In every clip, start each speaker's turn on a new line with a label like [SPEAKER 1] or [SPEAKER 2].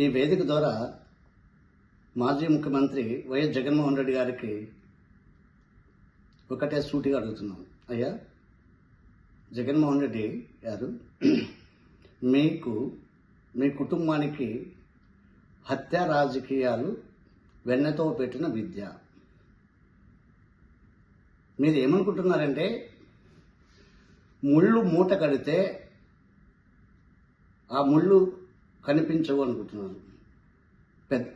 [SPEAKER 1] ఈ వేదిక ద్వారా మాజీ ముఖ్యమంత్రి వైఎస్ జగన్మోహన్ రెడ్డి గారికి ఒకటే సూటిగా అడుగుతున్నాం. అయ్యా జగన్మోహన్ రెడ్డి గారు, మీకు మీ కుటుంబానికి హత్య రాజకీయాలు వెన్నతో పెట్టిన విద్య. మీరు ఏమనుకుంటున్నారంటే ముళ్ళు మూట కడితే ఆ ముళ్ళు కనిపించవు అనుకుంటున్నారు.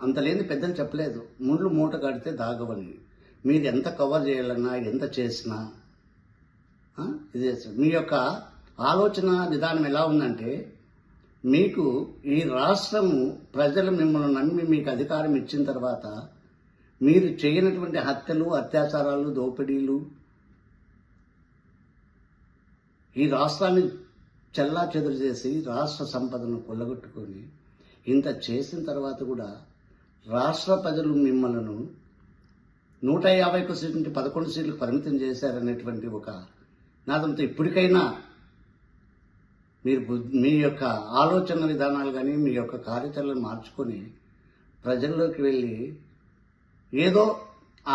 [SPEAKER 1] అంత లేని పెద్దలు చెప్పలేదు, ముళ్ళు మూట కడితే దాగవని. మీరు ఎంత కవర్ చేయాలన్నా ఎంత చేసినా ఇదే. మీ యొక్క ఆలోచన విధానం ఎలా ఉందంటే, మీకు ఈ రాష్ట్రము ప్రజలు మిమ్మల్ని నమ్మి మీకు అధికారం ఇచ్చిన తర్వాత మీరు చేయనటువంటి హత్యలు, అత్యాచారాలు, దోపిడీలు, ఈ రాష్ట్రాన్ని చెల్లా చెదురు చేసి రాష్ట్ర సంపదను కొల్లగొట్టుకొని ఇంత చేసిన తర్వాత కూడా రాష్ట్ర ప్రజలు మిమ్మల్ని 151 సీట్ల నుండి 11 సీట్లకు పరిమితం చేశారనేటువంటి ఒక నాదంతో ఇప్పటికైనా మీరు మీ యొక్క ఆలోచన విధానాలు కానీ మీ యొక్క కార్యాచరణను మార్చుకొని ప్రజల్లోకి వెళ్ళి, ఏదో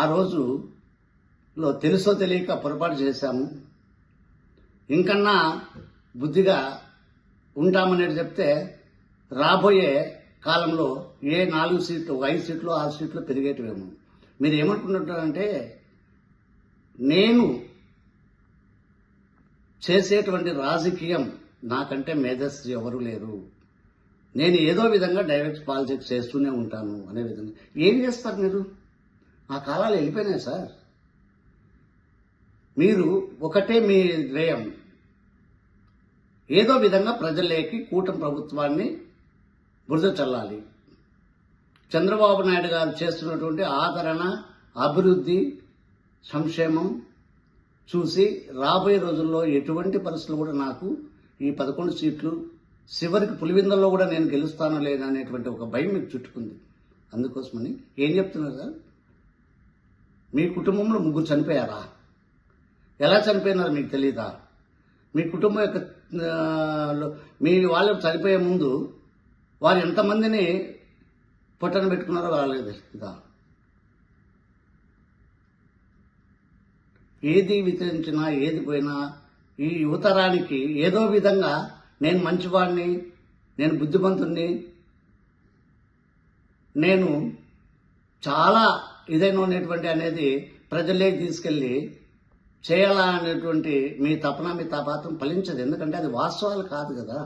[SPEAKER 1] ఆ రోజులో తెలుసో తెలియక పొరపాటు చేశాము, ఇంకన్నా బుద్ధిగా ఉంటామనేది చెప్తే రాబోయే కాలంలో ఏ 4 సీట్లు, 5 సీట్లు, 6 సీట్లు పెరిగేటివేమో. మీరు ఏమనుకుంటున్నారంటే, నేను చేసేటువంటి రాజకీయం నాకంటే మేధస్సు ఎవరు లేరు, నేను ఏదో విధంగా డైరెక్ట్ పాలిటిక్స్ చేస్తూనే ఉంటాను అనే విధంగా ఏం చేస్తారు మీరు? ఆ కాలాలు వెళ్ళిపోయినాయి సార్. మీరు ఒకటే మీ ధ్యేయం, ఏదో విధంగా ప్రజల్లోకి కూటమి ప్రభుత్వాన్ని బురద చల్లాలి. చంద్రబాబు నాయుడు గారు చేస్తున్నటువంటి ఆదరణ, అభివృద్ధి, సంక్షేమం చూసి రాబోయే రోజుల్లో ఎటువంటి పరిస్థితులు కూడా నాకు ఈ 11 సీట్లు చివరికి పులివిందల్లో కూడా నేను గెలుస్తానో లేదా అనేటువంటి ఒక భయం మీకు చుట్టుకుంది. అందుకోసమని ఏం చెప్తున్నారు సార్? మీ కుటుంబంలో 3 చనిపోయారా? ఎలా చనిపోయినారో మీకు తెలీదా? మీ కుటుంబం యొక్క మీ వాళ్ళు చనిపోయే ముందు వారు ఎంతమందిని పొట్టన పెట్టుకున్నారో వాళ్ళది ఇదా. ఏది వితరించినా ఏది పోయినా ఈ యువతరానికి ఏదో విధంగా నేను మంచివాడిని, నేను బుద్ధిమంతుణ్ణి, నేను చాలా ఇదైనటువంటి అనేది ప్రజల్లోకి తీసుకెళ్ళి చేయాలా అనేటువంటి మీ తపన, మీ తాపాత్రం ఫలించదు. ఎందుకంటే అది వాస్తవాలు కాదు కదా.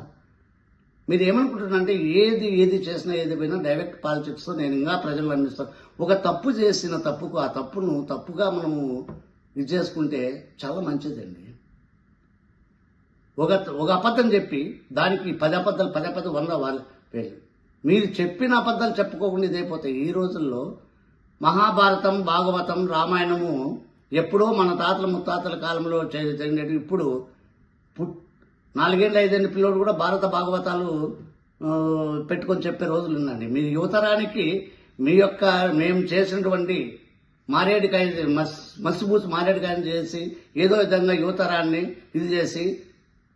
[SPEAKER 1] మీరు ఏమనుకుంటున్నారంటే ఏది చేసినా ఏది పోయినా డైరెక్ట్ పాలిటిక్స్తో నేను ఇంకా ప్రజలు అందిస్తాను. ఒక తప్పు చేసిన తప్పుకు ఆ తప్పును తప్పుగా మనము ఇది చేసుకుంటే చాలా మంచిదండి. ఒక అబద్ధం చెప్పి దానికి 10 అబద్ధాలు 100 వాళ్ళు పేర్లు. మీరు చెప్పిన అబద్ధాలు చెప్పుకోకుండా ఇదైపోతాయి. ఈ రోజుల్లో మహాభారతం, భాగవతం, రామాయణము ఎప్పుడో మన తాతల ముత్తాతల కాలంలో జరిగినట్టు ఇప్పుడు 4 ఏళ్ళు 5 ఏళ్ళ పిల్లలు కూడా భారత భాగవతాలు పెట్టుకొని చెప్పే రోజులు ఉందండి. మీ యువతరానికి మీ యొక్క మేము చేసినటువంటి మారేడుకాయ మసిబూసి మారేడుకాయని చేసి ఏదో విధంగా యువతరాన్ని ఇది చేసి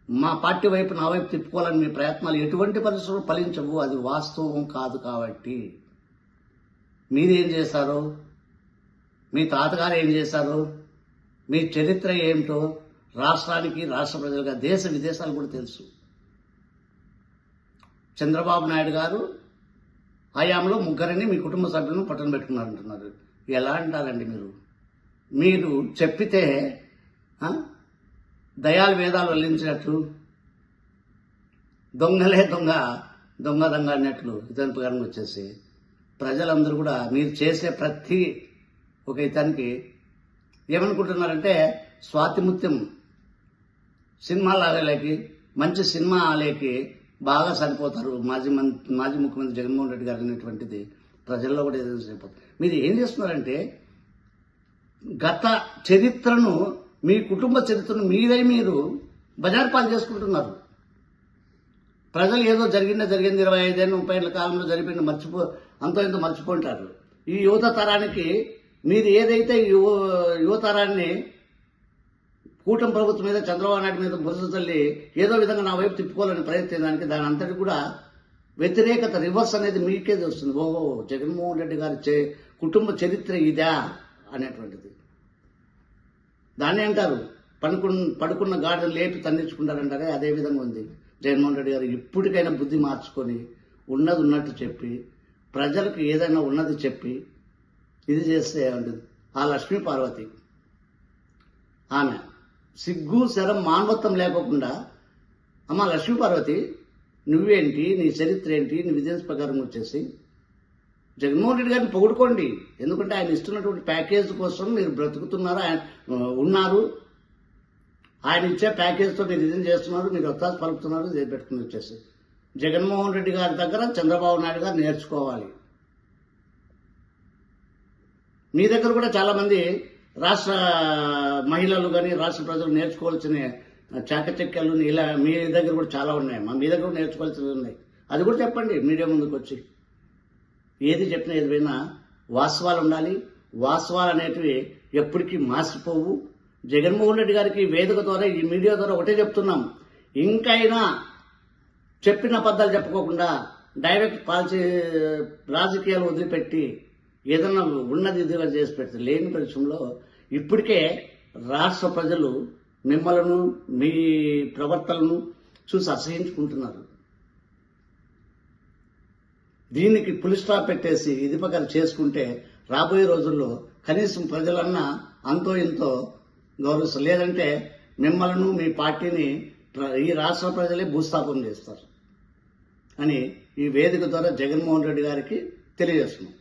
[SPEAKER 1] మా పార్టీ వైపు నా వైపు తిప్పుకోవాలని మీ ప్రయత్నాలు ఎటువంటి పరిస్థితులు ఫలించవు. అది వాస్తవం కాదు. కాబట్టి మీరేం చేశారో, మీ తాతగారు ఏం చేశారో, మీ చరిత్ర ఏమిటో రాష్ట్రానికి, రాష్ట్ర ప్రజలుగా, దేశ విదేశాలు కూడా తెలుసు. చంద్రబాబు నాయుడు గారు హయాంలో 3 మీ కుటుంబ సభ్యులను పట్టణ పెట్టుకున్నారంటున్నారు. ఎలా అంటారండి మీరు? మీరు చెప్పితే దయాలు వేదాలు వల్లించినట్లు, దొంగలే దొంగ అన్నట్లు ఇతని ప్రకారం వచ్చేసి ప్రజలందరూ కూడా మీరు చేసే ప్రతి ఒక ఇతనికి ఏమనుకుంటున్నారంటే, స్వాతిముత్యం సినిమాలకి, మంచి సినిమాలకి బాగా సరిపోతారు మాజీ ముఖ్యమంత్రి జగన్మోహన్ రెడ్డి గారు అనేటువంటిది ప్రజల్లో కూడా ఏదైనా సరిపోతుంది. మీరు ఏం చేస్తున్నారంటే, గత చరిత్రను, మీ కుటుంబ చరిత్రను మీరు బజారు పాలు చేసుకుంటున్నారు. ప్రజలు ఏదో జరిగింది 25 ఏళ్ళ 30 ఏళ్ళ కాలంలో జరిపిన అంతో ఇంతో మర్చిపోంటారు. ఈ యువత తరానికి మీరు ఏదైతే యువతరాన్ని కూటమి ప్రభుత్వం మీద, చంద్రబాబు నాయుడు మీద బురద తల్లి ఏదో విధంగా నా వైపు తిప్పుకోవాలని ప్రయత్నించడానికి దాని అంతటి కూడా వ్యతిరేకత రివర్స్ అనేది మీకే వస్తుంది. ఓహో, జగన్మోహన్ రెడ్డి గారి కుటుంబ చరిత్ర ఇదా అనేటువంటిది. దాన్ని అంటారు పడుకున్న గాడిని లేపి తన్నించుకుంటారంటారే, అదే విధంగా ఉంది. జగన్మోహన్ రెడ్డి గారు ఇప్పటికైనా బుద్ధి మార్చుకొని ఉన్నది ఉన్నట్టు చెప్పి ప్రజలకు ఏదైనా ఉన్నది చెప్పి ఇది చేస్తే ఉంటుంది. ఆ లక్ష్మీ పార్వతి ఆమె సిగ్గు శరం మానవత్వం లేకోకుండా, అమ్మ లక్ష్మీ పార్వతి నువ్వేంటి, నీ చరిత్ర ఏంటి, నీ విజిలెన్స్ ప్రకారం వచ్చేసి జగన్మోహన్ రెడ్డి గారిని పొగుడుకోండి. ఎందుకంటే ఆయన ఇస్తున్నటువంటి ప్యాకేజ్ కోసం మీరు బ్రతుకుతున్నారు, ఆయన ఉన్నారు. ఆయన ఇచ్చే ప్యాకేజ్తో మీరు ఇది చేస్తున్నారు, మీరు ఒత్తాసు పలుకుతున్నారు. ఇది పెట్టుకుని వచ్చేసి జగన్మోహన్ రెడ్డి గారి దగ్గర చంద్రబాబు నాయుడు గారు నేర్చుకోవాలి. మీ దగ్గర కూడా చాలామంది రాష్ట్ర మహిళలు కానీ రాష్ట్ర ప్రజలు నేర్చుకోవాల్సిన చాకచక్యాలు ఇలా మీ దగ్గర కూడా చాలా ఉన్నాయమ్మా. మీ దగ్గర కూడా నేర్చుకోవాల్సినవి ఉన్నాయి. అది కూడా చెప్పండి మీడియా ముందుకు వచ్చి. ఏది చెప్పినా ఏదైనా వాస్తవాలు ఉండాలి. వాస్తవాలు అనేటివి ఎప్పటికీ మాసిపోవు. జగన్మోహన్ రెడ్డి గారికి వేదిక ద్వారా, ఈ మీడియా ద్వారా ఒకటే చెప్తున్నాం, ఇంకైనా చెప్పిన అబద్ధాలు చెప్పుకోకుండా డైరెక్ట్ పాలసీ రాజకీయాలు వదిలిపెట్టి ఏదన్నా ఉన్నది ఇదిగా చేసి పెడితే, లేని పరిశ్రమలో ఇప్పటికే రాష్ట్ర ప్రజలు మిమ్మలను మీ ప్రవర్తనను చూసి అసహించుకుంటున్నారు. దీనికి పులి స్టాప్ పెట్టేసి ఇది ప్రకారం చేసుకుంటే రాబోయే రోజుల్లో కనీసం ప్రజలన్నా అంతో ఇంతో గౌరవిస్తారు. లేదంటే మిమ్మల్ని మీ పార్టీని ఈ రాష్ట్ర ప్రజలే భూస్థాపన చేస్తారు అని ఈ వేదిక ద్వారా జగన్మోహన్ రెడ్డి గారికి తెలియజేస్తున్నాం.